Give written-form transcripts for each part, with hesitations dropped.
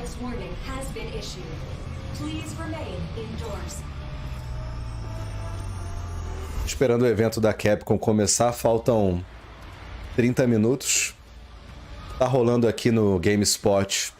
status warning has been issued. Please remain indoors. Esperando o evento da Capcom começar, faltam 30 minutos. Tá rolando aqui no GameSpot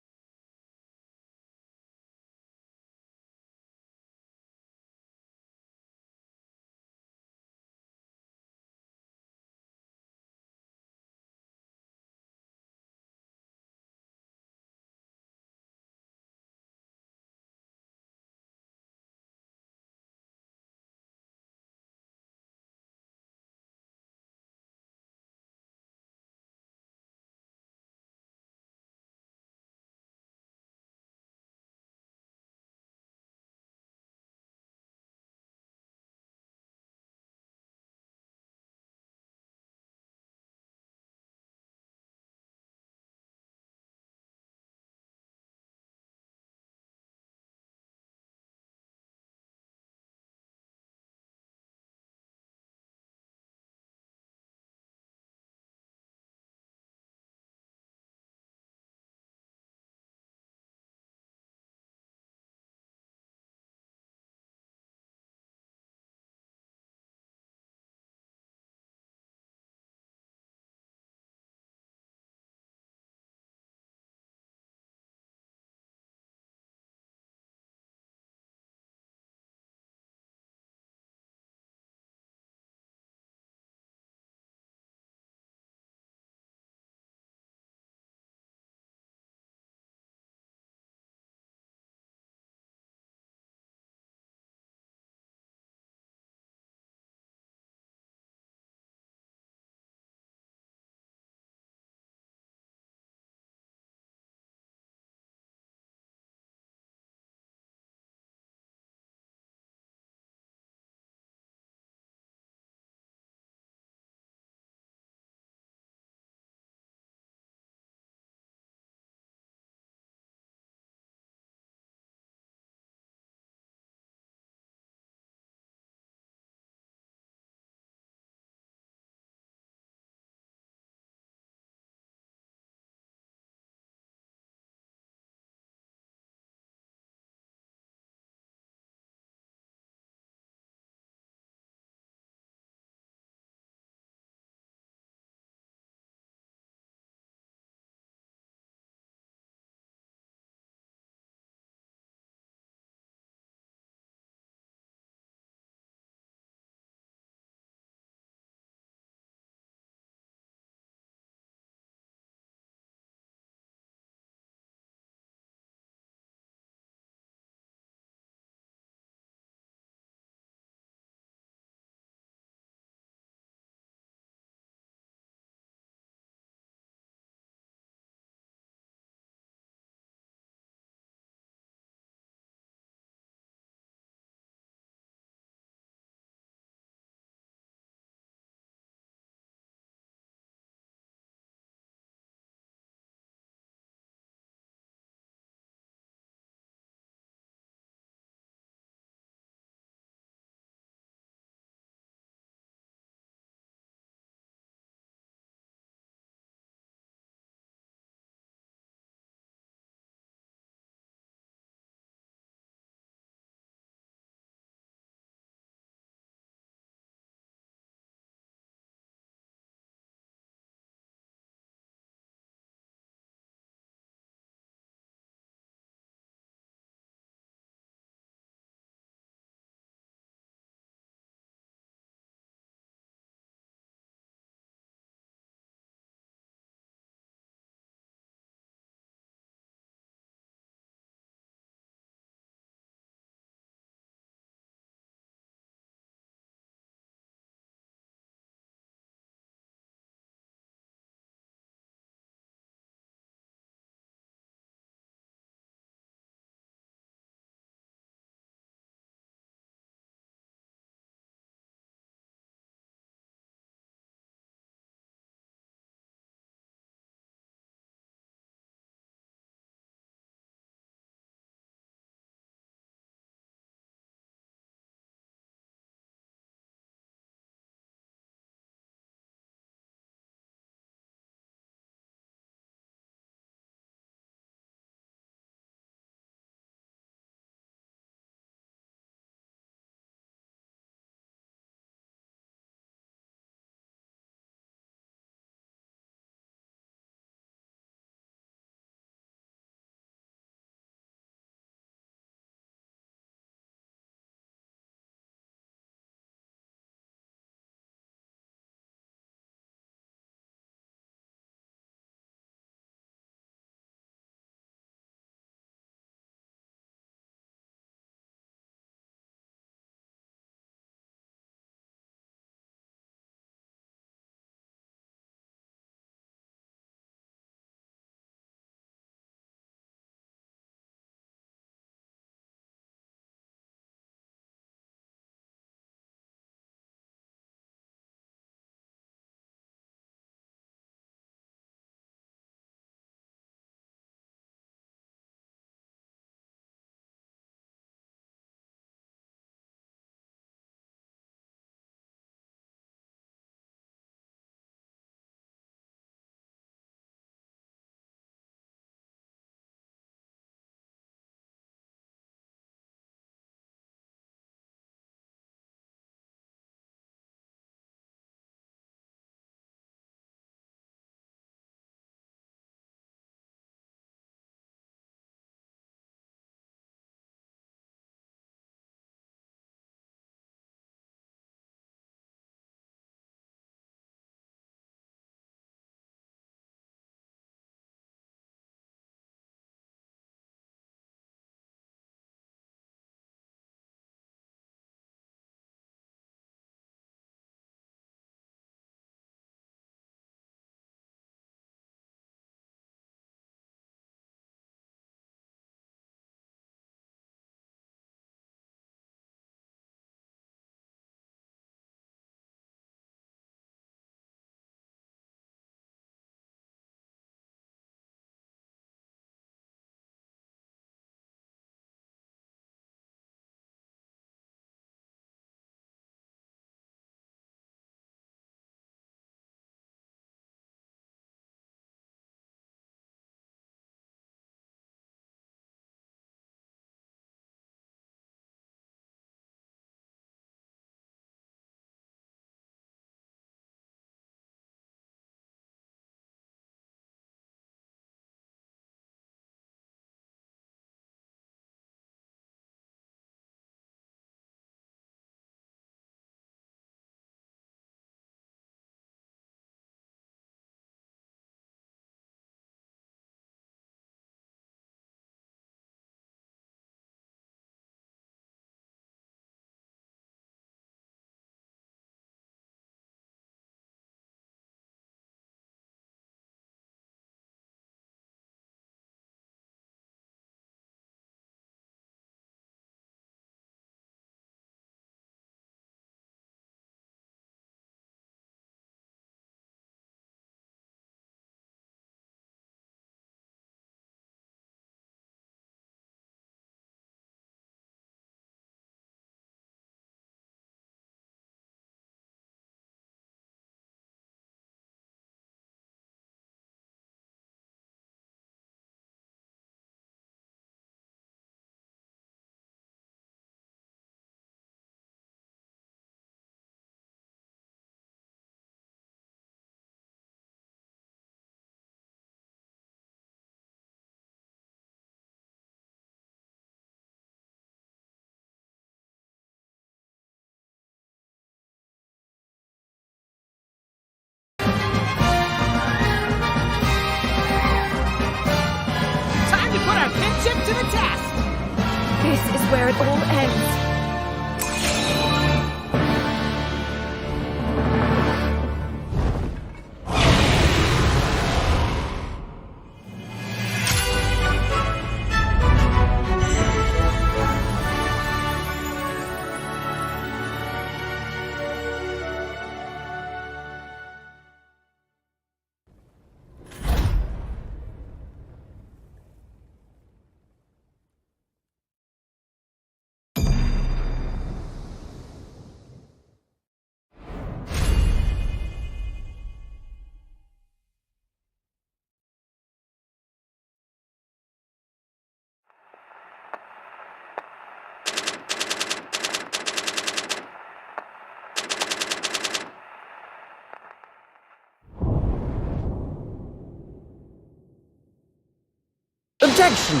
Objection!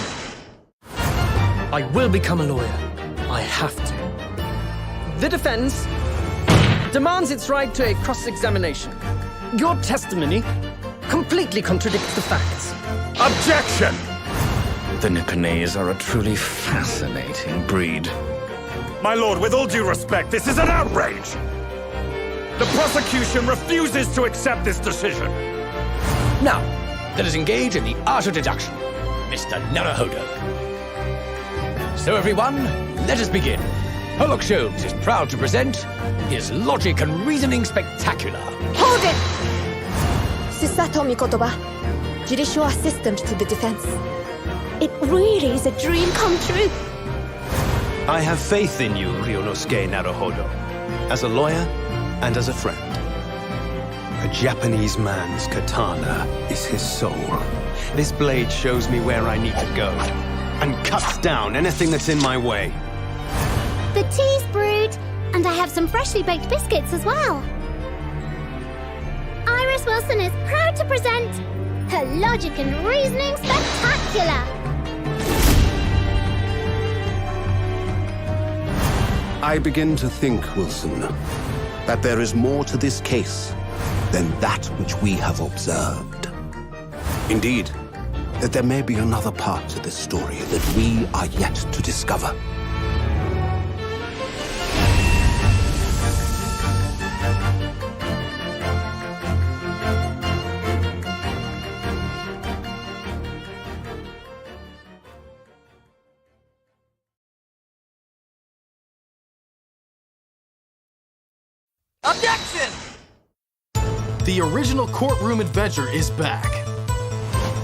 I will become a lawyer. I have to. The defense demands its right to a cross-examination. Your testimony completely contradicts the facts. Objection! The Nipponese are a truly fascinating breed. My lord, with all due respect, this is an outrage! The prosecution refuses to accept this decision. Now, let us engage in the art of deduction, Mr. Naruhodo. So everyone, let us begin. Pollock Sholmes is proud to present his Logic and Reasoning Spectacular. Hold it! Susato Mikotoba, judicial assistant to the defense. It really is a dream come true. I have faith in you, Ryunosuke Naruhodo, as a lawyer and as a friend. A Japanese man's katana is his soul. This blade shows me where I need to go, and cuts down anything that's in my way. The tea's brewed, and I have some freshly baked biscuits as well. Iris Wilson is proud to present her Logic and Reasoning Spectacular. I begin to think, Wilson, that there is more to this case than that which we have observed. Indeed, that there may be another part to this story that we are yet to discover. Objection! The original courtroom adventure is back.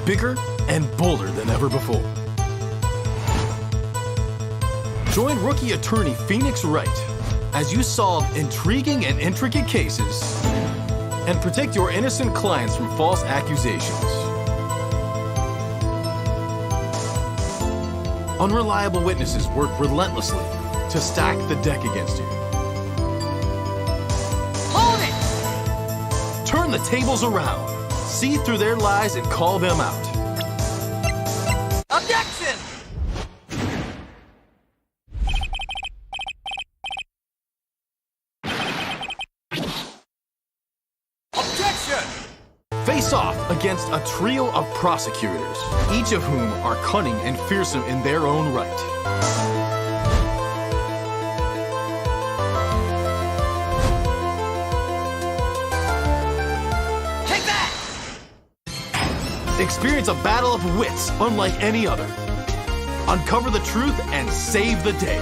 Bigger and bolder than ever before. Join rookie attorney Phoenix Wright as you solve intriguing and intricate cases and protect your innocent clients from false accusations. Unreliable witnesses work relentlessly to stack the deck against you. Hold it! Turn the tables around, see through their lies and call them out. Objection! Objection! Face off against a trio of prosecutors, each of whom are cunning and fearsome in their own right. Experience a battle of wits unlike any other. Uncover the truth and save the day.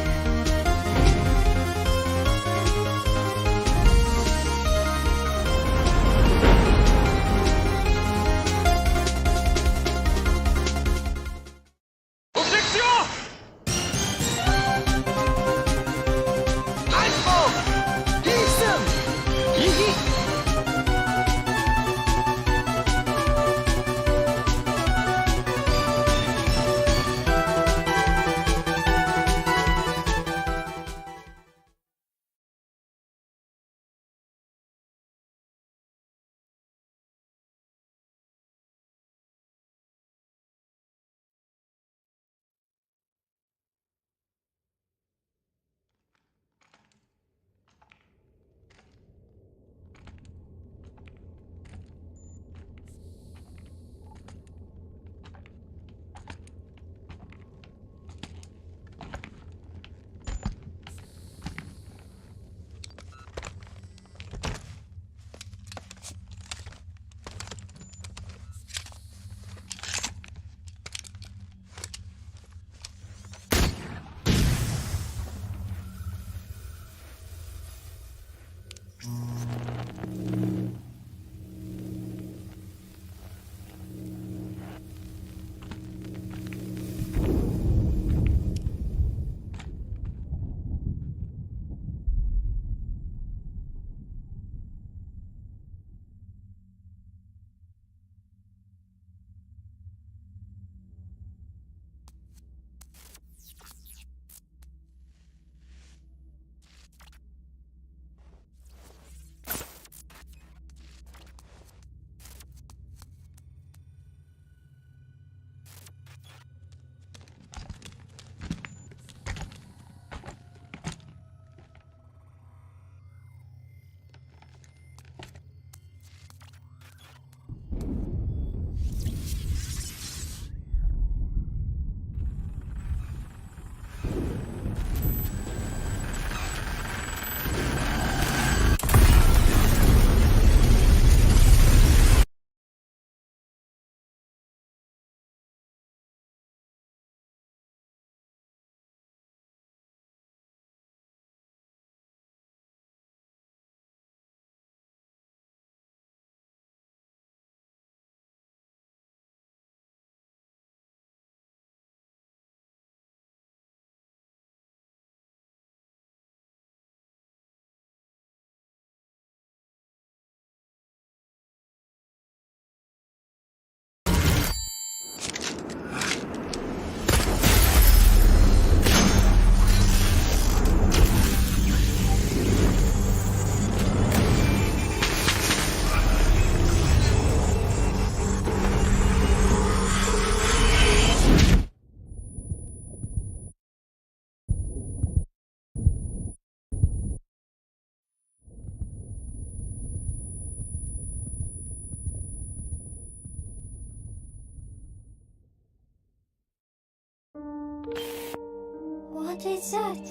What is that?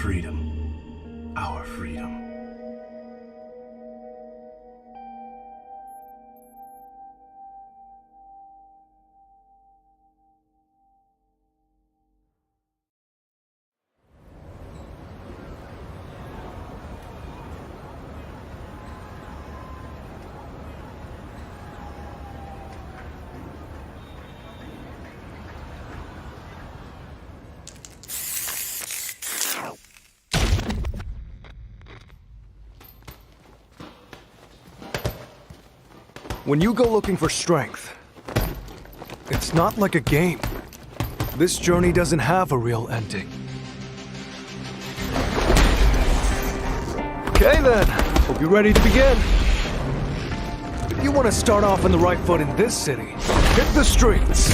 Freedom. Our freedom. When you go looking for strength, it's not like a game. This journey doesn't have a real ending. Okay then, hope you're ready to begin. If you want to start off on the right foot in this city, hit the streets.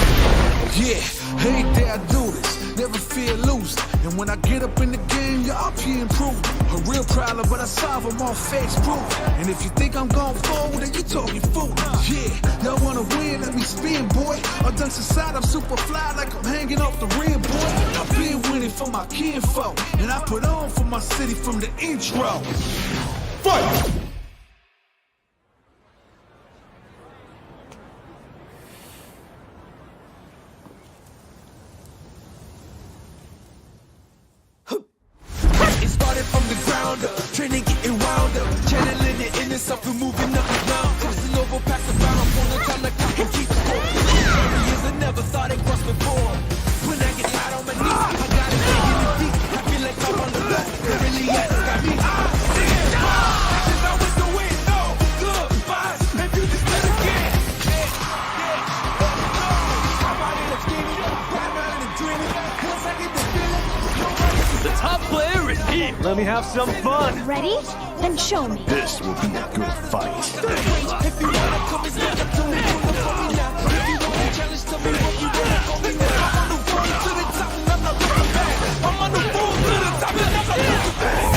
Yeah, hey there, I do this, never feel loose. And when I get up in the game, y'all be improved. A real problem, but I solve them all face proof. And if you think I'm going forward, then you talking fool. Yeah, y'all wanna win, let me spin, boy. All done society, I'm super fly like I'm hanging off the rim, boy. I've been winning for my kinfolk, and I put on for my city from the intro. Fight! Training getting wound up, channeling the inner self and moving up and down. Crossing over past the battlefield, no time to clock and keep score. Years I never thought it crossed before. When I get out on my knees, I got it in the deep. I feel like I'm on the left, it really got me. Since I went to win, no goodbyes. If you just let it get, I'm out here skinny, ride around and dreaming. Once I get the feeling, The top player is here. Let me have some fun. Ready? Then show me. This will be a good fight. if you wanna come and stand up to me, pull up on me now. If you wanna challenge to me, what you wanna call me now? I'm on the road to the top and I'm not looking back. I'm on the road to the top and I'm not looking back.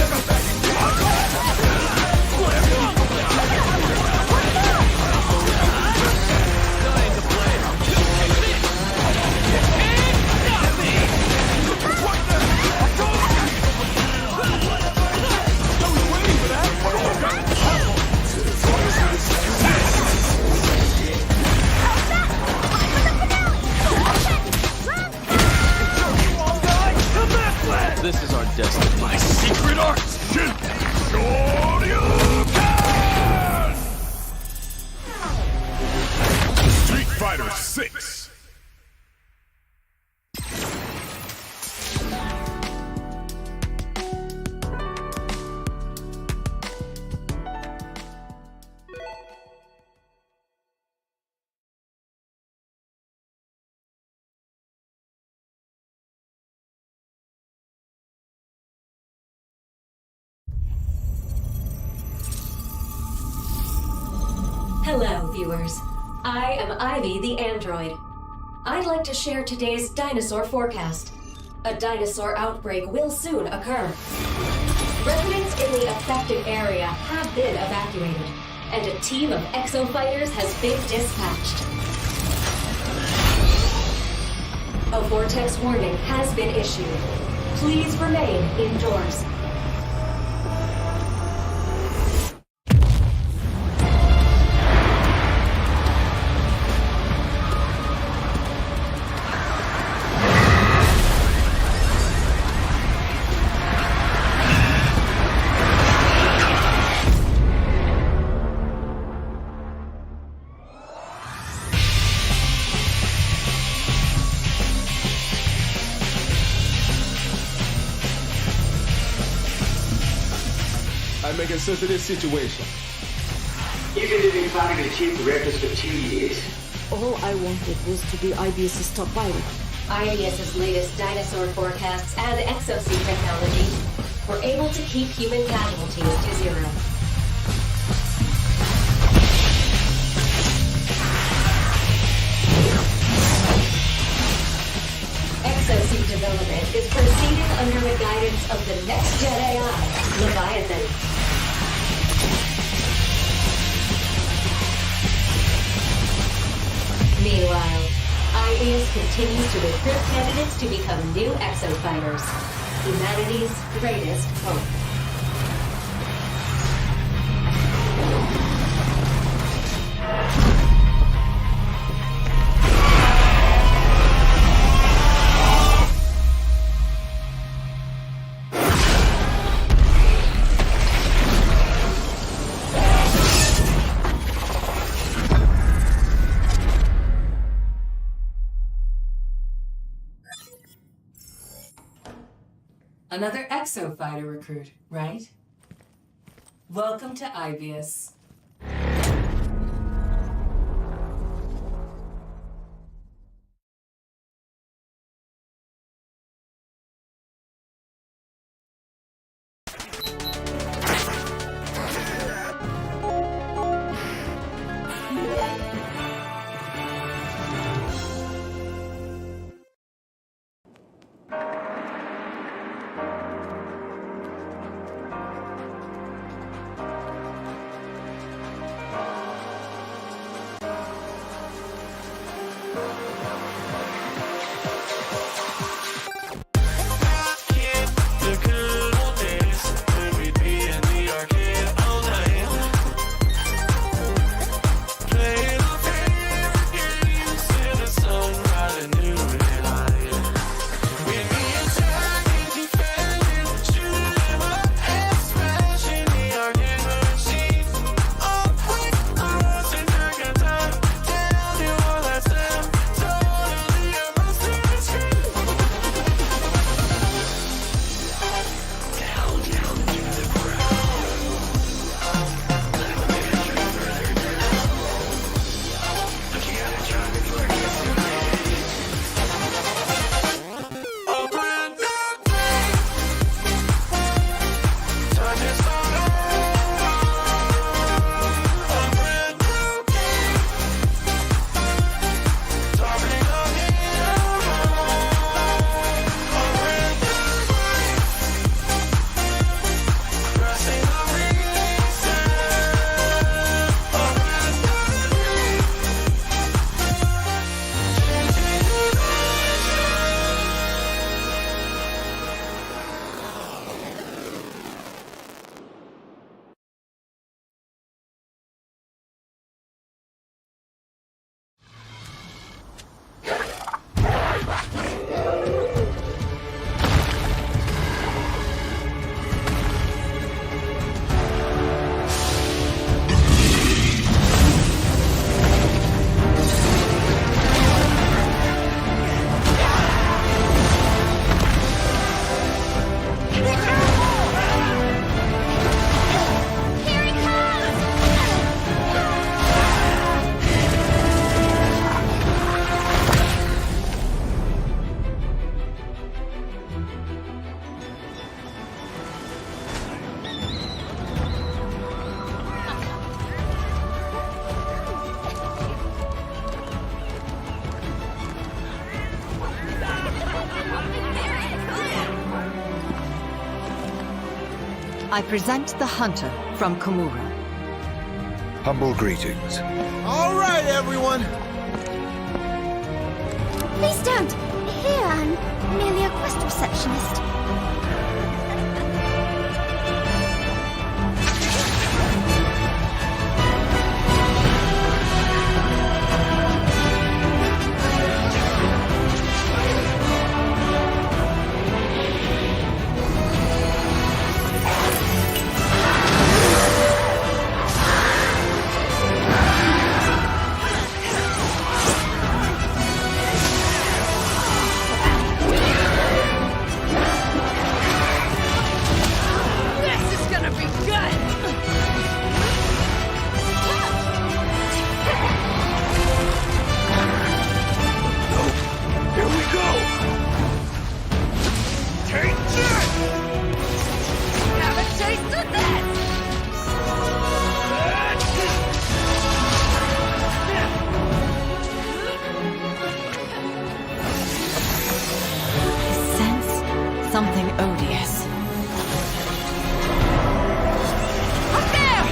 This is our destiny. My secret art! Street Fighter 6. Hello, viewers. I am Ivy the android. I'd like to share today's dinosaur forecast. A dinosaur outbreak will soon occur. Residents in the affected area have been evacuated, and a team of exo-fighters has been dispatched. A vortex warning has been issued. Please remain indoors. Making sense of this situation. You've been living fighting the chief directors for 2 years. All I wanted was to be IBS's top pilot. IBS's latest dinosaur forecasts and exosuit technology were able to keep human casualties to zero. Exosuit development is proceeding under the guidance of the next-gen AI, Leviathan. Meanwhile, IBIS continues to recruit candidates to become new exofighters. Humanity's greatest hope. Another exofighter recruit, right? Welcome to IBIS. I present the hunter from Komura. Humble greetings. All right, everyone. Please don't. Here, I'm merely a quest receptionist. Something odious. Up there!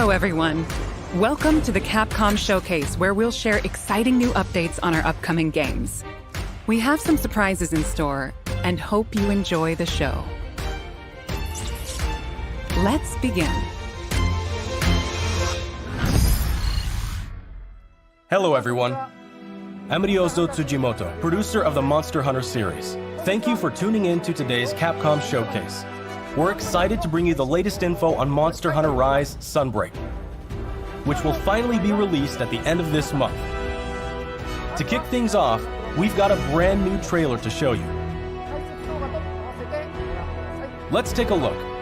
Hello everyone! Welcome to the Capcom Showcase, where we'll share exciting new updates on our upcoming games. We have some surprises in store, and hope you enjoy the show. Let's begin. Hello everyone. I'm Ryozo Tsujimoto, producer of the Monster Hunter series. Thank you for tuning in to today's Capcom Showcase. We're excited to bring you the latest info on Monster Hunter Rise Sunbreak, which will finally be released at the end of this month. To kick things off, we've got a brand new trailer to show you. Let's take a look.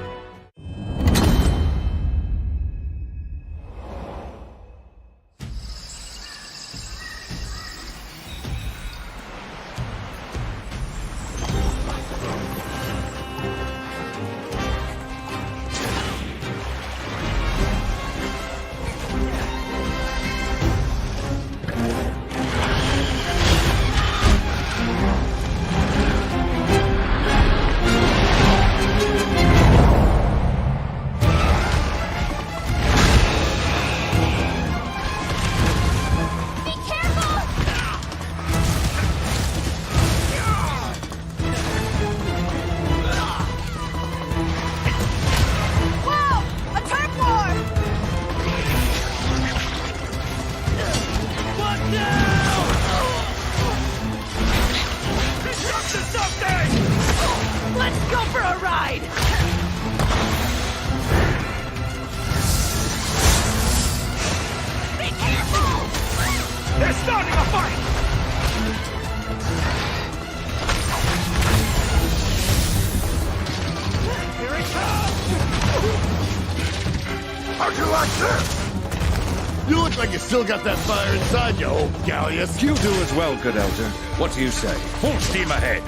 You look like you still got that fire inside you, old galleus. You do as well, good elder. What do you say? Full steam ahead.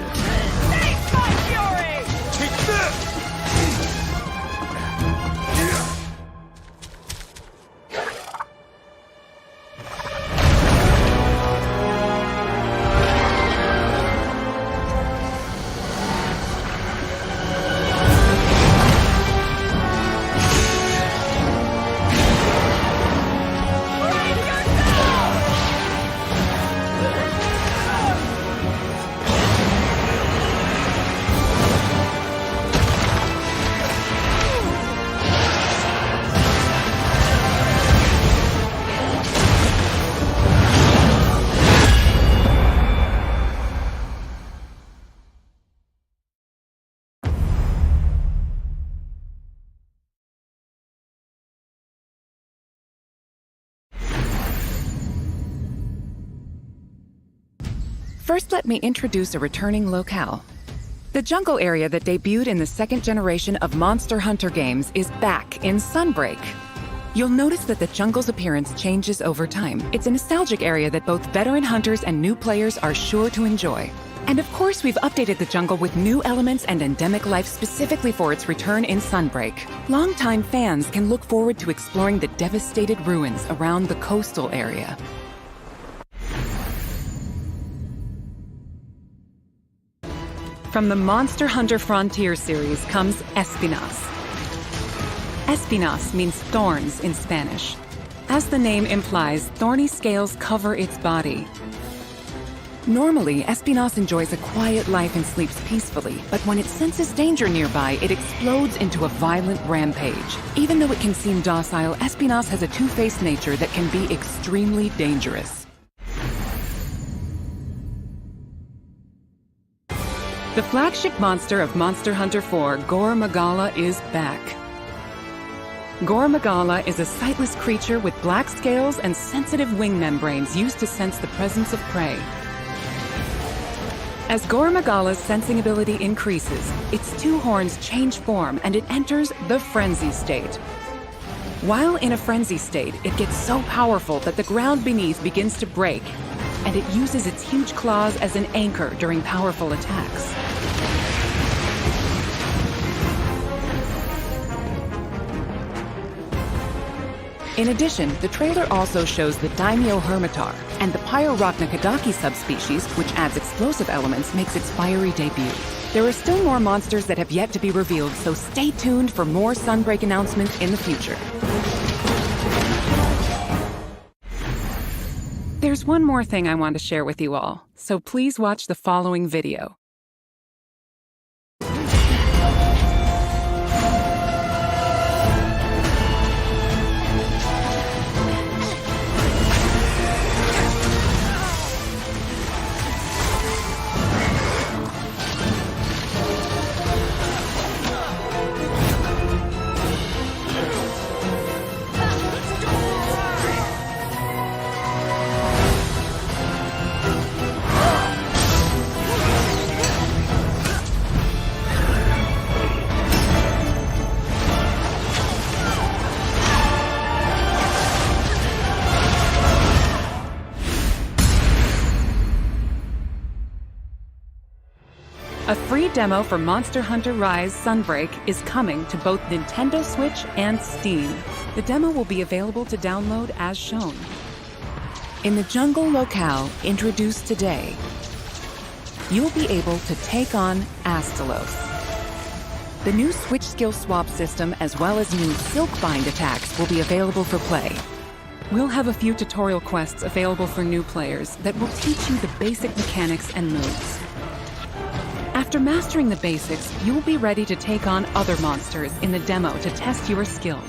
Taste my fury! Take this! First, let me introduce a returning locale. The jungle area that debuted in the second generation of Monster Hunter games is back in Sunbreak. You'll notice that the jungle's appearance changes over time. It's a nostalgic area that both veteran hunters and new players are sure to enjoy. And of course, we've updated the jungle with new elements and endemic life specifically for its return in Sunbreak. Longtime fans can look forward to exploring the devastated ruins around the coastal area. From the Monster Hunter Frontier series comes Espinas. Espinas means thorns in Spanish. As the name implies, thorny scales cover its body. Normally, Espinas enjoys a quiet life and sleeps peacefully, but when it senses danger nearby, it explodes into a violent rampage. Even though it can seem docile, Espinas has a two-faced nature that can be extremely dangerous. The flagship monster of Monster Hunter 4, Gore Magala, is back. Gore Magala is a sightless creature with black scales and sensitive wing membranes used to sense the presence of prey. As Gore Magala's sensing ability increases, its two horns change form and it enters the frenzy state. While in a frenzy state, it gets so powerful that the ground beneath begins to break, and it uses its huge claws as an anchor during powerful attacks. In addition, the trailer also shows the Daimyo Hermitar, and the Pyrorachna subspecies, which adds explosive elements, makes its fiery debut. There are still more monsters that have yet to be revealed, so stay tuned for more Sunbreak announcements in the future. There's one more thing I want to share with you all, so please watch the following video. A free demo for Monster Hunter Rise Sunbreak is coming to both Nintendo Switch and Steam. The demo will be available to download as shown. In the jungle locale introduced today, you'll be able to take on Astalos. The new Switch skill swap system as well as new Silkbind attacks will be available for play. We'll have a few tutorial quests available for new players that will teach you the basic mechanics and moves. After mastering the basics, you'll be ready to take on other monsters in the demo to test your skills.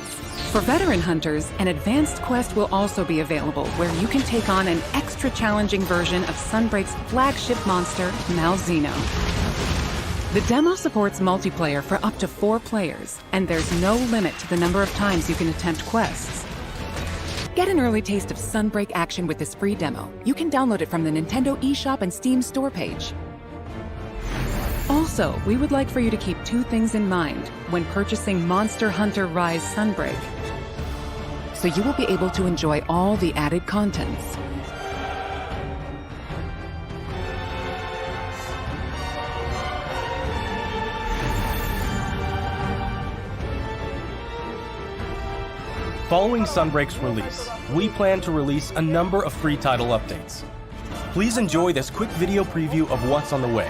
For veteran hunters, an advanced quest will also be available where you can take on an extra challenging version of Sunbreak's flagship monster, Malzeno. The demo supports multiplayer for up to 4 players, and there's no limit to the number of times you can attempt quests. Get an early taste of Sunbreak action with this free demo. You can download it from the Nintendo eShop and Steam store page. Also, we would like for you to keep 2 things in mind when purchasing Monster Hunter Rise Sunbreak. so you will be able to enjoy all the added contents. Following Sunbreak's release, we plan to release a number of free title updates. Please enjoy this quick video preview of what's on the way.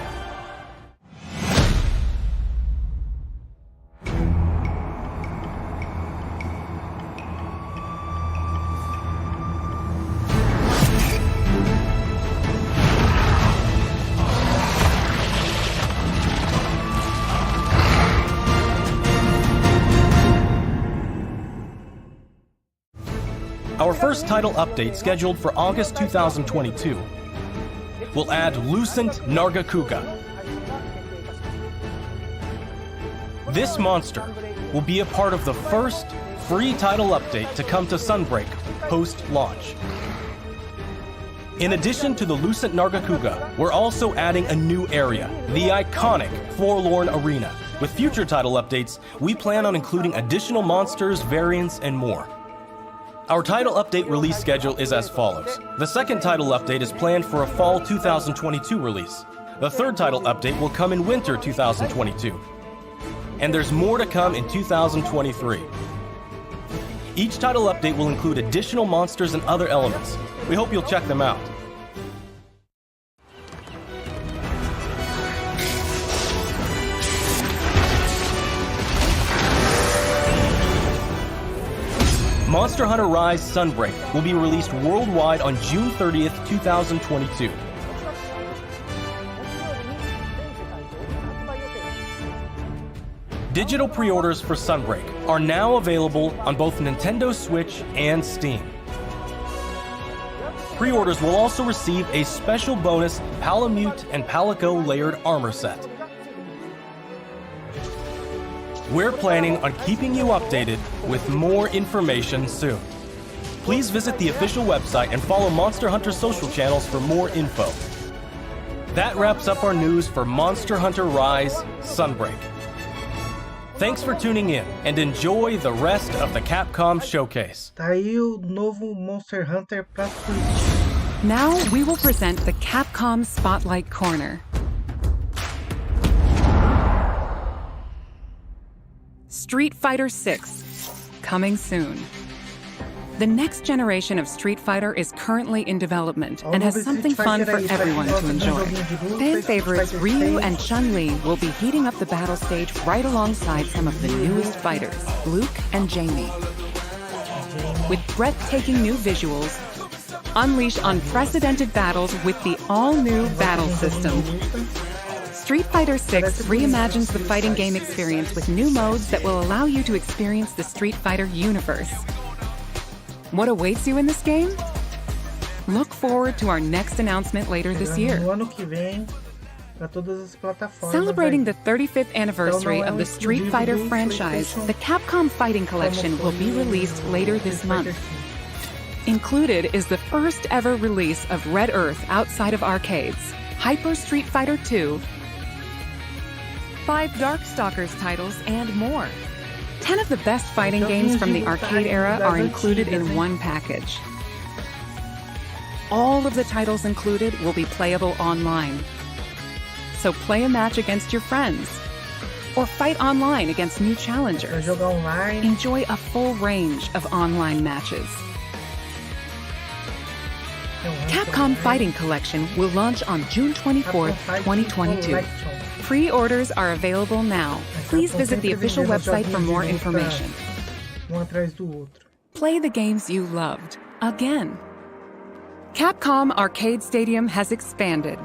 Our first title update, scheduled for August 2022, will add Lucent Nargacuga. This monster will be a part of the first free title update to come to Sunbreak post-launch. In addition to the Lucent Nargacuga, we're also adding a new area, the iconic Forlorn Arena. With future title updates, we plan on including additional monsters, variants, and more. Our title update release schedule is as follows. The second title update is planned for a fall 2022 release. The third title update will come in winter 2022. And there's more to come in 2023. Each title update will include additional monsters and other elements. We hope you'll check them out. Monster Hunter Rise Sunbreak will be released worldwide on June 30th, 2022. Digital pre-orders for Sunbreak are now available on both Nintendo Switch and Steam. Pre-orders will also receive a special bonus Palamute and Palico layered armor set. We're planning on keeping you updated with more information soon. Please visit the official website and follow Monster Hunter's social channels for more info. That wraps up our news for Monster Hunter Rise Sunbreak. Thanks for tuning in and enjoy the rest of the Capcom showcase. Tá aí o novo Monster Hunter pra Switch. Now we will present the Capcom Spotlight Corner. Street Fighter 6, coming soon. The next generation of Street Fighter is currently in development and has something fun for everyone to enjoy. Fan favorites Ryu and Chun-Li will be heating up the battle stage right alongside some of the newest fighters, Luke and Jamie. With breathtaking new visuals, unleash unprecedented battles with the all-new battle system. Street Fighter 6 reimagines the fighting game experience with new modes that will allow you to experience the Street Fighter universe. What awaits you in this game? Look forward to our next announcement later this year. Celebrating the 35th anniversary of the Street Fighter franchise, the Capcom Fighting Collection will be released later this month. Included is the first ever release of Red Earth outside of arcades, Hyper Street Fighter 2, 5 Darkstalkers titles, and more. 10 of the best fighting games from the arcade era are included in one package. All of the titles included will be playable online. So play a match against your friends, or fight online against new challengers. Enjoy a full range of online matches. Capcom Fighting Collection will launch on June 24th, 2022. Pre-orders are available now. Please visit the official website for more information. Play the games you loved again. Capcom Arcade Stadium has expanded.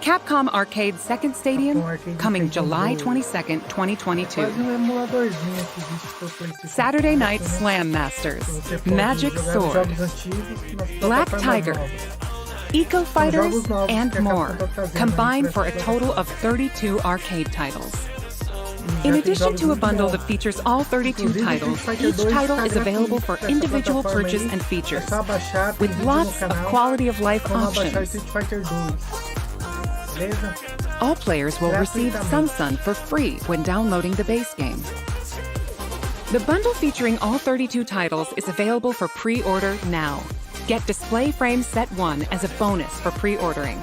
Capcom Arcade Second Stadium, coming July 22nd, 2022. Saturday Night Slam Masters, Magic Sword, Black Tiger, Eco Fighters, and more, combined for a total of 32 arcade titles. In addition to a bundle that features all 32 titles, each title is available for individual purchase and features, with lots of quality-of-life options. All players will receive Sun for free when downloading the base game. The bundle featuring all 32 titles is available for pre-order now. Get Display Frame Set 1 as a bonus for pre-ordering.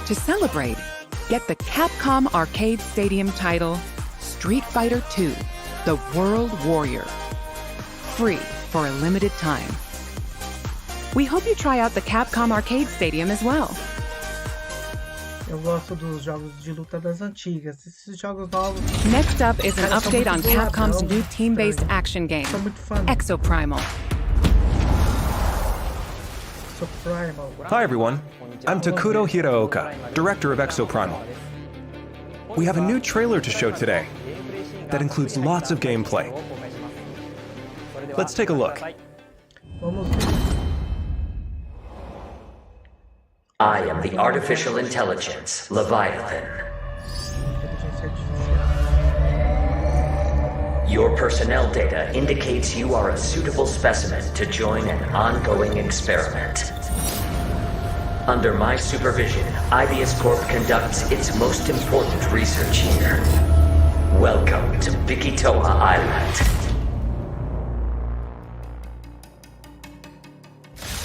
To celebrate, get the Capcom Arcade Stadium title, Street Fighter II, The World Warrior. Free for a limited time. We hope you try out the Capcom Arcade Stadium as well. Eu gosto dos jogos de luta das antigas. Esses jogos novos. Next up is an update on Capcom's new team-based action game, Exoprimal. Hi everyone, I'm Takudo Hiraoka, director of Exoprimal. We have a new trailer to show today that includes lots of gameplay. Let's take a look. I am the artificial intelligence, Leviathan. Your personnel data indicates you are a suitable specimen to join an ongoing experiment. Under my supervision, Ibius Corp conducts its most important research here. Welcome to Bikitoa Island.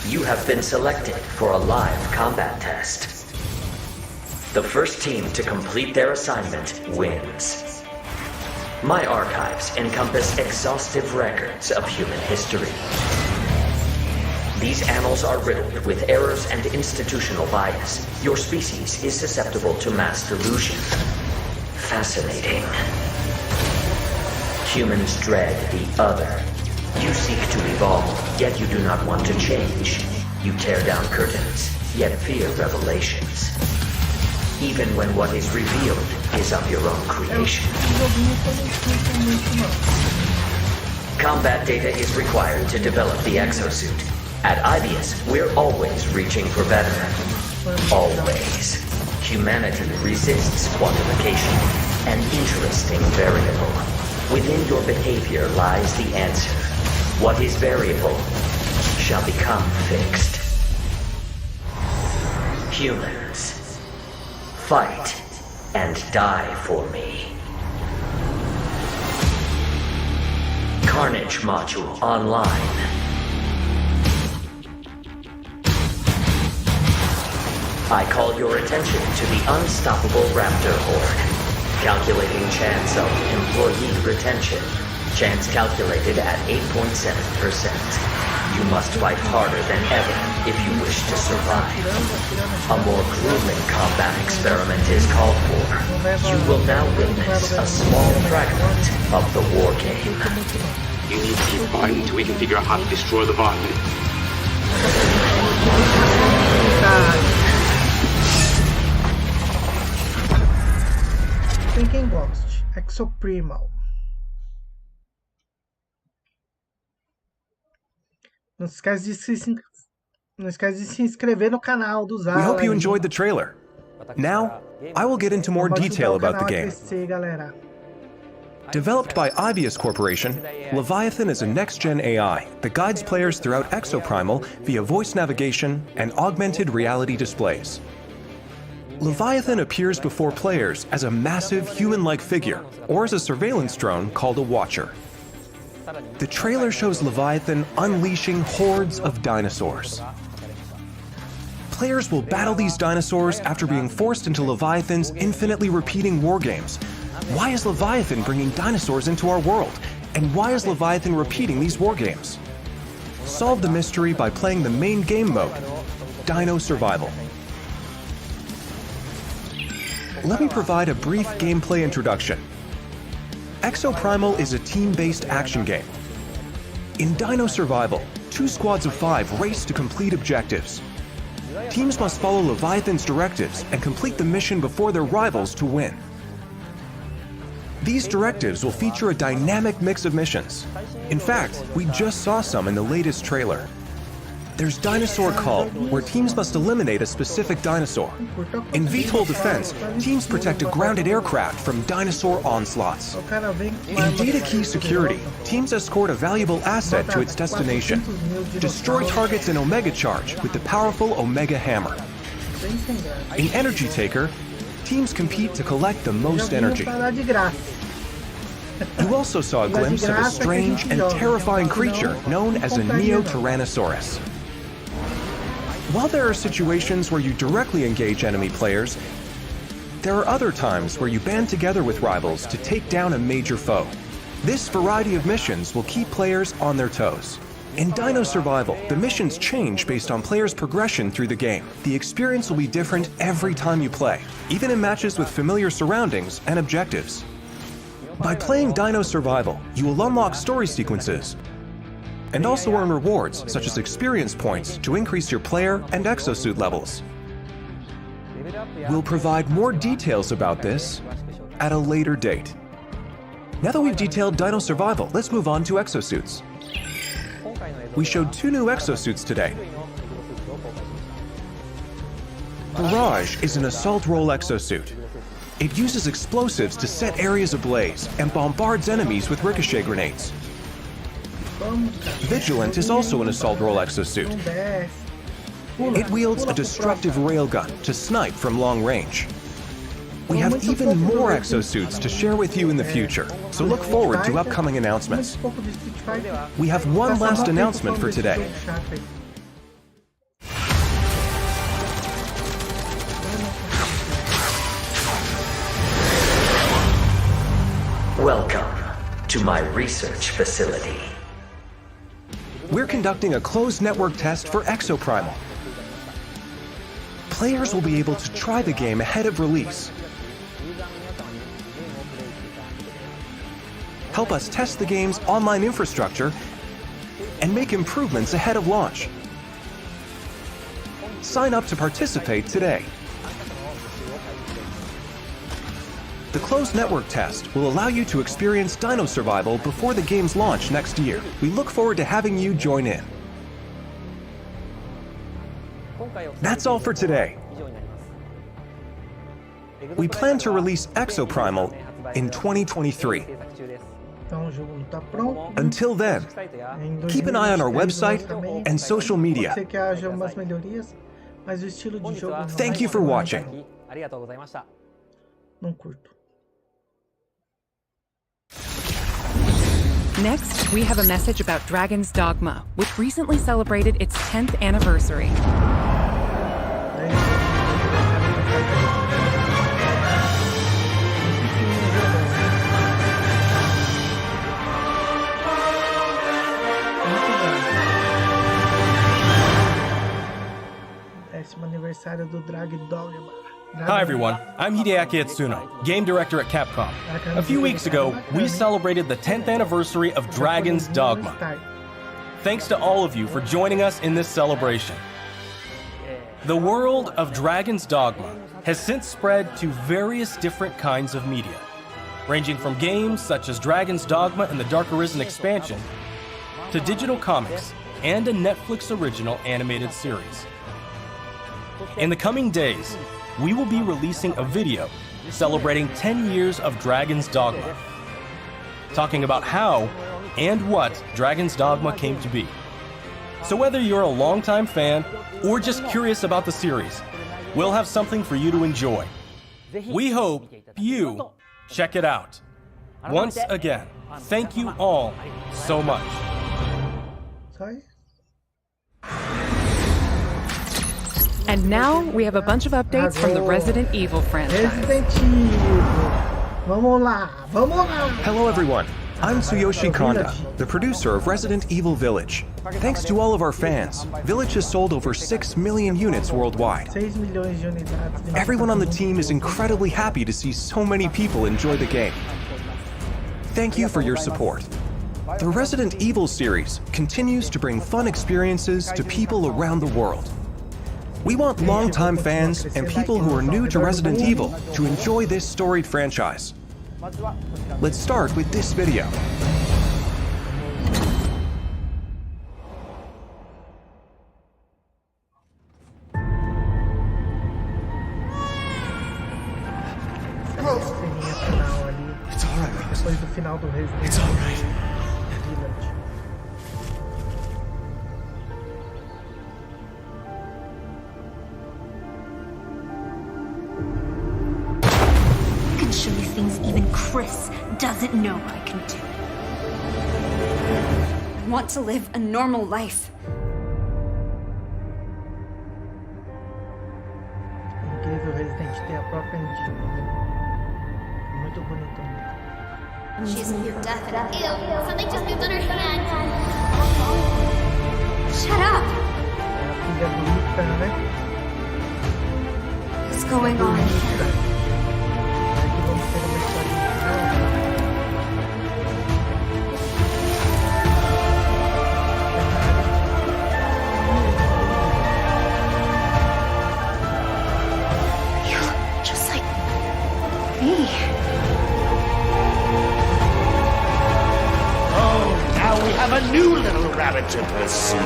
You have been selected for a live combat test. The first team to complete their assignment wins. My archives encompass exhaustive records of human history. These annals are riddled with errors and institutional bias. Your species is susceptible to mass delusion. Fascinating. Humans dread the other. You seek to evolve, yet you do not want to change. You tear down curtains, yet fear revelations. Even when what is revealed is of your own creation. Combat data is required to develop the exosuit. At Ibius, we're always reaching for better. Always. Humanity resists quantification, an interesting variable. Within your behavior lies the answer. What is variable shall become fixed. Humans, fight and die for me. Carnage module online. I call your attention to the unstoppable raptor horde. Calculating chance of employee retention. Chance calculated at 8.7%. You must fight harder than ever if you wish to survive. A more grueling combat experiment is called for. You will now witness a small fragment of the war game. You need to keep fighting until we can figure out how to destroy the Leviathan. Quem goste, Exoprimal. Não esquece de se inscrever no canal do Zala. We hope you enjoyed the trailer. Now, I will get into more detail about the game. Developed by Ibius Corporation, Leviathan is a next-gen AI that guides players throughout Exoprimal via voice navigation and augmented reality displays. Leviathan appears before players as a massive human-like figure, or as a surveillance drone called a Watcher. The trailer shows Leviathan unleashing hordes of dinosaurs. Players will battle these dinosaurs after being forced into Leviathan's infinitely repeating war games. Why is Leviathan bringing dinosaurs into our world? And why is Leviathan repeating these war games? Solve the mystery by playing the main game mode, Dino Survival. Let me provide a brief gameplay introduction. Exoprimal is a team-based action game. In Dino Survival, 2 squads of 5 race to complete objectives. Teams must follow Leviathan's directives and complete the mission before their rivals to win. These directives will feature a dynamic mix of missions. In fact, we just saw some in the latest trailer. There's Dinosaur Call, where teams must eliminate a specific dinosaur. In VTOL Defense, teams protect a grounded aircraft from dinosaur onslaughts. In Data Key Security, teams escort a valuable asset to its destination. Destroy targets in Omega Charge with the powerful Omega Hammer. In Energy Taker, teams compete to collect the most energy. You also saw a glimpse of a strange and terrifying creature known as a Neo-Tyrannosaurus. While there are situations where you directly engage enemy players, there are other times where you band together with rivals to take down a major foe. This variety of missions will keep players on their toes. In Dino Survival, the missions change based on players' progression through the game. The experience will be different every time you play, even in matches with familiar surroundings and objectives. By playing Dino Survival, you will unlock story sequences and also earn rewards such as experience points to increase your player and exosuit levels. We'll provide more details about this at a later date. Now that we've detailed Dino Survival, let's move on to exosuits. We showed 2 new exosuits today. Barrage is an assault role exosuit. It uses explosives to set areas ablaze and bombards enemies with ricochet grenades. Vigilant is also an assault role exosuit. It wields a destructive railgun to snipe from long range. We have even more exosuits to share with you in the future, so look forward to upcoming announcements. We have one last announcement for today. Welcome to my research facility. We're conducting a closed network test for Exoprimal. Players will be able to try the game ahead of release. Help us test the game's online infrastructure and make improvements ahead of launch. Sign up to participate today. The closed network test will allow you to experience Dino Survival before the game's launch next year. We look forward to having you join in. That's all for today. We plan to release Exoprimal in 2023. Until then, keep an eye on our website and social media. Thank you for watching. Next, we have a message about Dragon's Dogma, which recently celebrated its 10th anniversary. Hi everyone, I'm Hideaki Itsuno, game director at Capcom. A few weeks ago, we celebrated the 10th anniversary of Dragon's Dogma. Thanks to all of you for joining us in this celebration. The world of Dragon's Dogma has since spread to various different kinds of media, ranging from games such as Dragon's Dogma and the Dark Arisen expansion, to digital comics and a Netflix original animated series. In the coming days, we will be releasing a video celebrating 10 years of Dragon's Dogma, talking about how and what Dragon's Dogma came to be. So whether you're a longtime fan or just curious about the series, we'll have something for you to enjoy. We hope you check it out. Once again, thank you all so much. And now we have a bunch of updates from the Resident Evil franchise. Hello everyone, I'm Tsuyoshi Kanda, the producer of Resident Evil Village. Thanks to all of our fans, Village has sold over 6 million units worldwide. Everyone on the team is incredibly happy to see so many people enjoy the game. Thank you for your support. The Resident Evil series continues to bring fun experiences to people around the world. We want longtime fans and people who are new to Resident Evil to enjoy this storied franchise. Let's start with this video. It's alright. It's alright. show you things even Chris doesn't know I can do. I want to live a normal life. Incrível Resident ter a própria engine. Muito bonito. She's near death. Ew, something just moved on her hand. Shut up! Filha bonita, né? What's going on here? Aqui vamos ter uma historinha. You look just like me. Now we have a new little rabbit to pursue.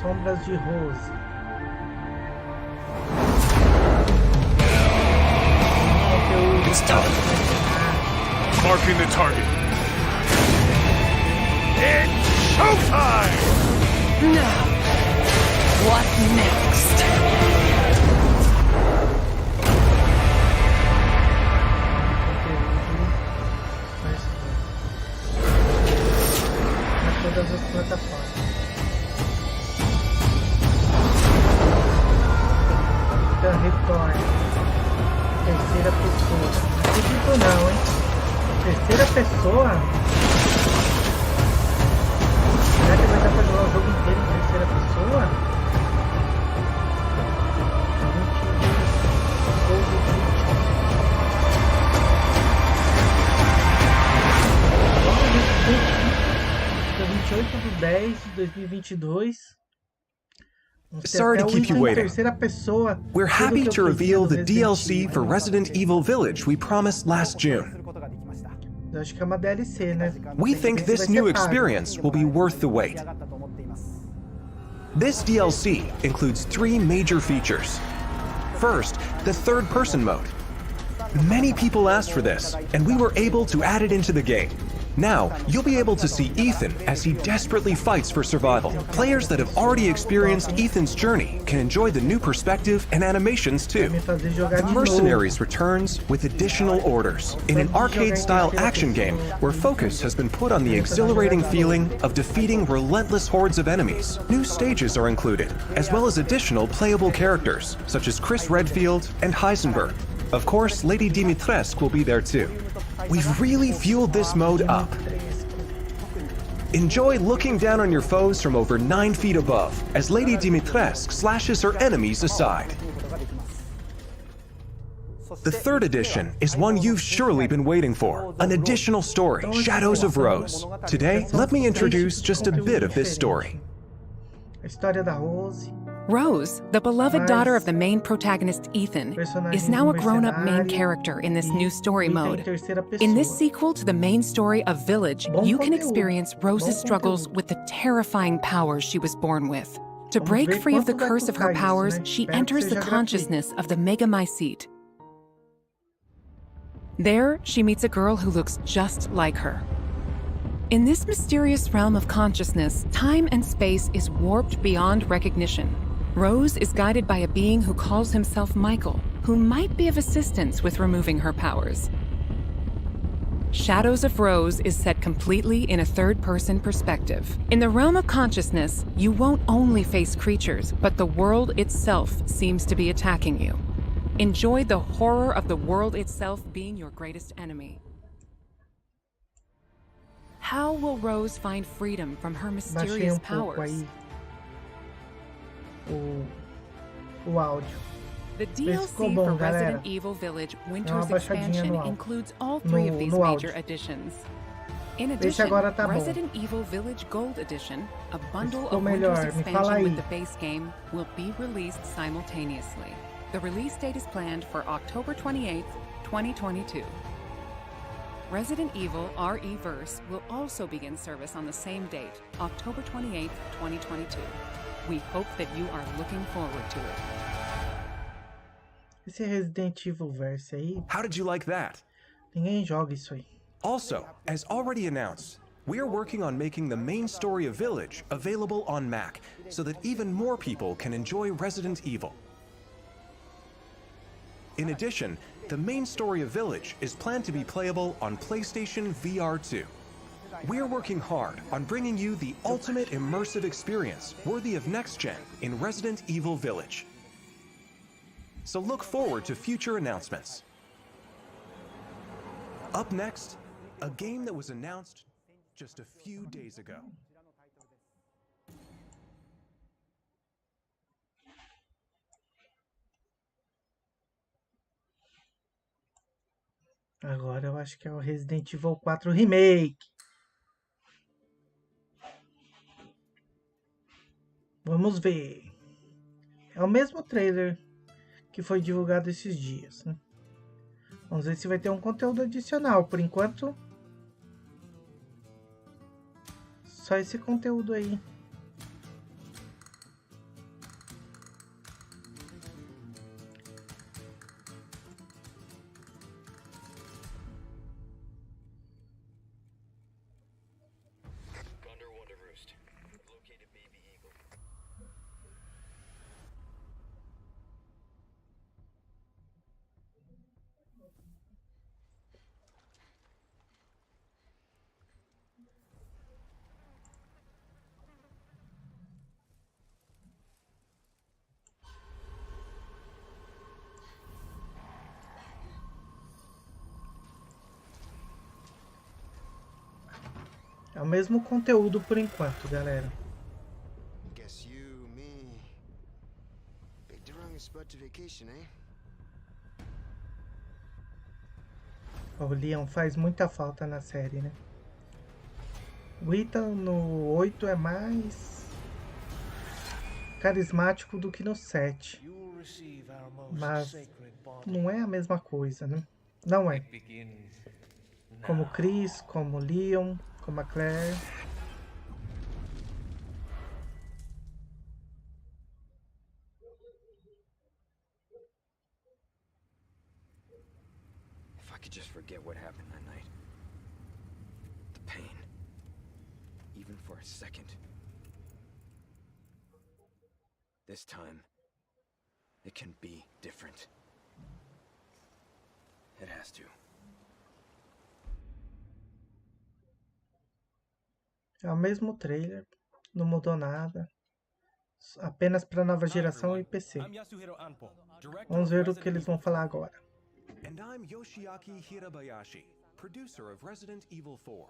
Sombras de Rose. It's time. Marking the target. It's showtime! Now, what next? Todas as plataformas. Retorno. Terceira pessoa. Não acredito não, hein? Terceira pessoa? Será que vai dar pra jogar o jogo inteiro em terceira pessoa? Dia 28/10/2022. Sorry to keep you waiting. We're happy to reveal the DLC for Resident Evil Village we promised last June. Acho que é uma DLC, né? We think this new experience will be worth the wait. This DLC includes 3 major features. First, the third-person mode. Many people asked for this, and we were able to add it into the game. Now, you'll be able to see Ethan as he desperately fights for survival. Players that have already experienced Ethan's journey can enjoy the new perspective and animations too. The Mercenaries returns with additional orders in an arcade-style action game where focus has been put on the exhilarating feeling of defeating relentless hordes of enemies. New stages are included, as well as additional playable characters, such as Chris Redfield and Heisenberg. Of course, Lady Dimitrescu will be there too. We've really fueled this mode up. Enjoy looking down on your foes from over 9 feet above as Lady Dimitrescu slashes her enemies aside. The third edition is one you've surely been waiting for, an additional story, Shadows of Rose. Today, let me introduce just a bit of this story. Rose, the beloved daughter of the main protagonist Ethan, is now a grown-up main character in this new story mode. In this sequel to the main story of Village, you can experience Rose's struggles with the terrifying powers she was born with. To break free of the curse of her powers, she enters the consciousness of the Megamycete. There, she meets a girl who looks just like her. In this mysterious realm of consciousness, time and space is warped beyond recognition. Rose is guided by a being who calls himself Michael, who might be of assistance with removing her powers. Shadows of Rose is set completely in a third-person perspective. In the realm of consciousness, you won't only face creatures, but the world itself seems to be attacking you. Enjoy the horror of the world itself being your greatest enemy. How will Rose find freedom from her mysterious powers? O áudio. The DLC for Resident Evil Village Winter's Expansion includes all 3 of these major additions. In addition, Resident Evil Village Gold Edition, a bundle of Winter's Expansion with the base game, will be released simultaneously. The release date is planned for October 28th, 2022. Resident Evil RE-Verse will also begin service on the same date, October 28th, 2022. We hope that you are looking forward to it. Esse Resident Evil Verse aí. How did you like that? Ninguém joga isso aí. Also, as already announced, we're working on making the main story of Village available on Mac so that even more people can enjoy Resident Evil. In addition, the main story of Village is planned to be playable on PlayStation VR 2. We're working hard on bringing you the ultimate immersive experience worthy of next gen in Resident Evil Village. So look forward to future announcements. Up next, a game that was announced just a few days ago. Agora eu acho que é o Resident Evil 4 Remake. Vamos ver. É o mesmo trailer que foi divulgado esses dias, né? Vamos ver se vai ter um conteúdo adicional. Por enquanto, só esse conteúdo aí. É o mesmo conteúdo por enquanto, galera. Guess you, me, picked the wrong spot to vacation, eh? O Leon faz muita falta na série, né? O Ethan no 8 é mais carismático do que no 7. Mas não é a mesma coisa, né? Não é. Como o Chris, como o Leon, como a Claire. If I could just forget what happened that night. The pain. Even for a second. This time, it can be different. It has to. É o mesmo trailer, não mudou nada, apenas para nova geração e PC. Vamos ver o que eles vão falar agora. And I'm Yoshiaki Hirabayashi, producer of Resident Evil 4.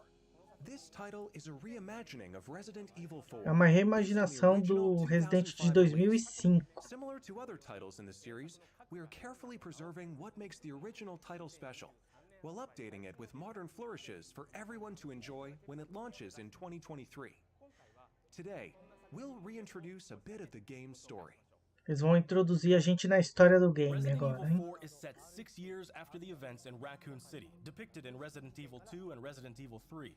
This title is a reimagining of Resident Evil 4. É uma reimaginação do Resident de 2005. Similar to other titles in the series, we are carefully preserving what makes the original title special, while updating it with modern flourishes for everyone to enjoy when it launches in 2023. Today, we'll reintroduce a bit of the game's story. Eles vão introduzir a gente na história do game agora, hein? Resident Evil 4 is set 6 years after the events in Raccoon City, depicted in Resident Evil 2 and Resident Evil 3.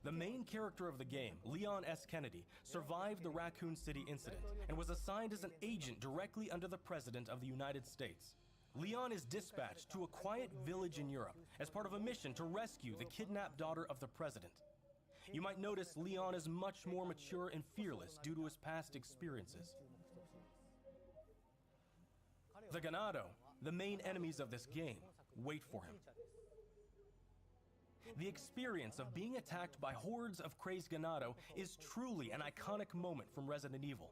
The main character of the game, Leon S. Kennedy, survived the Raccoon City incident and was assigned as an agent directly under the President of the United States. Leon is dispatched to a quiet village in Europe as part of a mission to rescue the kidnapped daughter of the president. You might notice Leon is much more mature and fearless due to his past experiences. The Ganado, the main enemies of this game, wait for him. The experience of being attacked by hordes of crazed Ganado is truly an iconic moment from Resident Evil.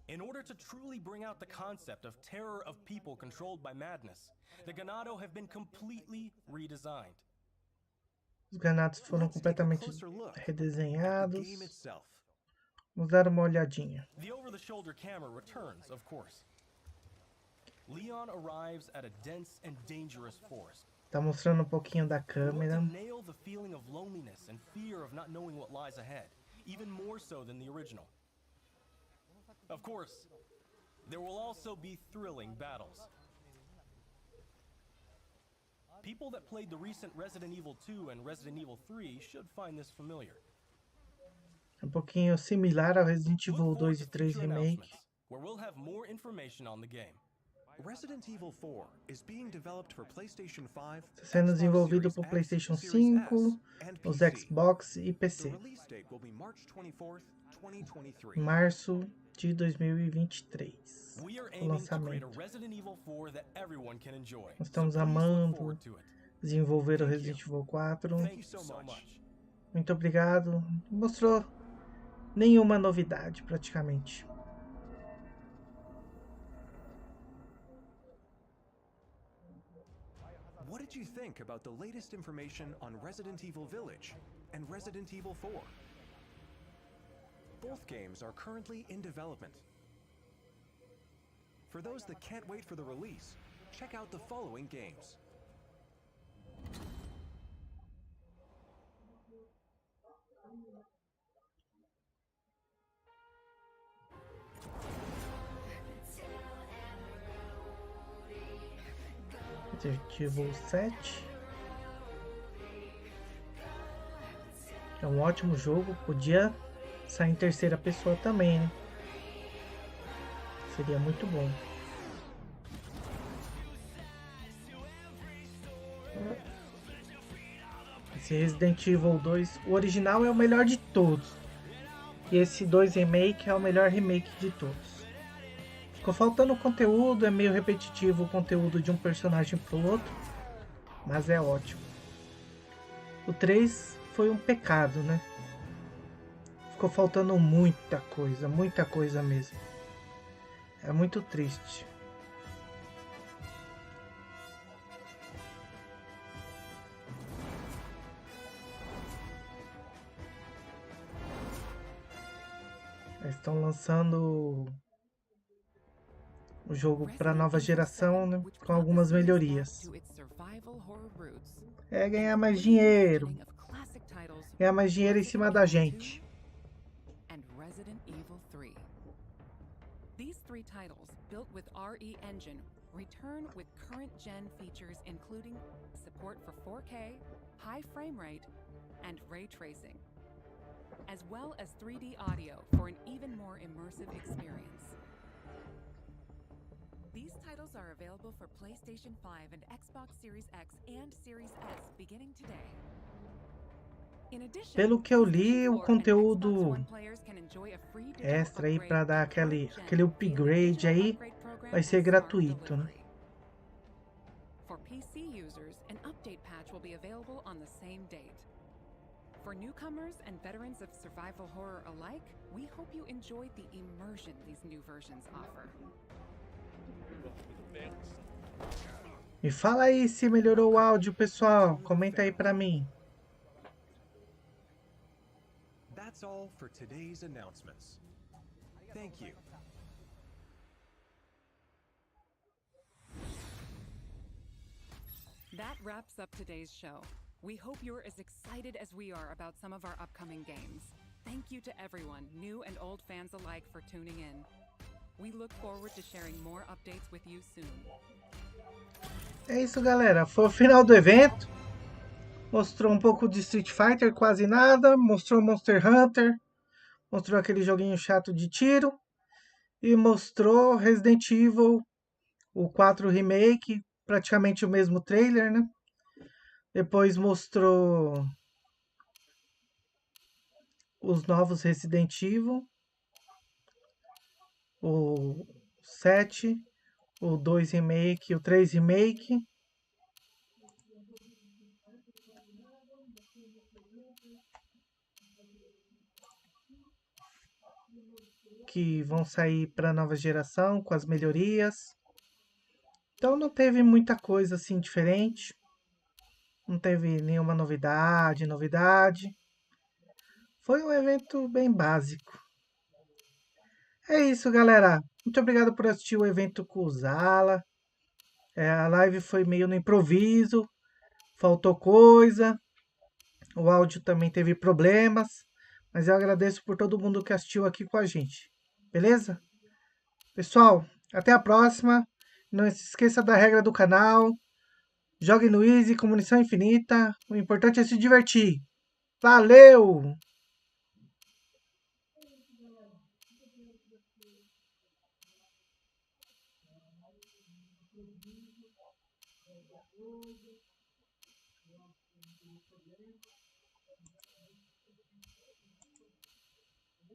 In order to truly bring out the concept of terror of people controlled by madness, the Ganado have been completely redesigned. Os ganados foram completamente redesenhados. Vamos dar uma olhadinha. The over-the-shoulder camera returns, of course. Leon arrives at a dense and dangerous forest. Tá mostrando um pouquinho da câmera. Nail the feeling of loneliness and fear of not knowing what lies ahead, even more so than the original. Of course, there will also be thrilling battles. People that played the recent Resident Evil 2 and Resident Evil 3 should find this familiar. Um pouquinho similar ao Resident Evil 2 e 3 Remake. Where we'll have more information on the game. Resident Evil 4 is being developed for PlayStation 5, Está sendo desenvolvido por PlayStation 5, os Xbox e PC. The release date will be March 24th, 2023. Março de 2023. We are O aiming to create a lançamento. Resident Evil 4 that everyone can enjoy. Nós estamos So please look amando forward to it. desenvolver o Resident Evil 4. Thank you so much. Muito obrigado. Mostrou nenhuma novidade praticamente. What did you think about the latest information on Resident Evil Village and Resident Evil 4? Both games are currently in development. For those that can't wait for the release, check out the following games. Resident Evil 7. É um ótimo jogo. Podia sair em terceira pessoa também, né? Seria muito bom. Esse Resident Evil 2, o original é o melhor de todos. E esse 2 Remake é o melhor remake de todos. Ficou faltando conteúdo, é meio repetitivo o conteúdo de um personagem pro outro, mas é ótimo. O 3 foi um pecado, né? Ficou faltando muita coisa mesmo. É muito triste. Eles estão lançando o jogo para nova geração, né, com algumas melhorias. É ganhar mais dinheiro. Ganhar mais dinheiro em cima da gente. These three titles, built with RE Engine, return with current gen features including support for 4K, high frame rate, and ray tracing, as well as 3D audio for an even more immersive experience. These titles are available for PlayStation 5 and Xbox Series X and Series S beginning today. Pelo que eu li, o conteúdo extra aí para dar aquele upgrade aí vai ser gratuito, né? For PC users, an update patch will be available on the same date. For newcomers and veterans of survival horror alike, we hope you enjoyed the immersion these new versions offer. Me fala aí se melhorou o áudio, pessoal. Comenta aí para mim. That's all for today's announcements. Thank you. That wraps up today's show. We hope you're as excited as we are about some of our upcoming games. Thank you to everyone, new and old fans alike, for tuning in. We look forward to sharing more updates with you soon. É isso, galera. Foi o final do evento. Mostrou um pouco de Street Fighter, quase nada. Mostrou Monster Hunter. Mostrou aquele joguinho chato de tiro. E mostrou Resident Evil, o 4 Remake. Praticamente o mesmo trailer, né? Depois mostrou os novos Resident Evil. O 7, o 2 Remake, o 3 Remake. Que vão sair para nova geração com as melhorias. Então não teve muita coisa assim diferente. Não teve nenhuma novidade. Foi um evento bem básico. É isso, galera. Muito obrigado por assistir o evento com o Zala. A live foi meio no improviso. Faltou coisa. O áudio também teve problemas. Mas eu agradeço por todo mundo que assistiu aqui com a gente. Beleza? Pessoal, até a próxima. Não se esqueça da regra do canal. Jogue no Easy com munição infinita. O importante é se divertir. Valeu!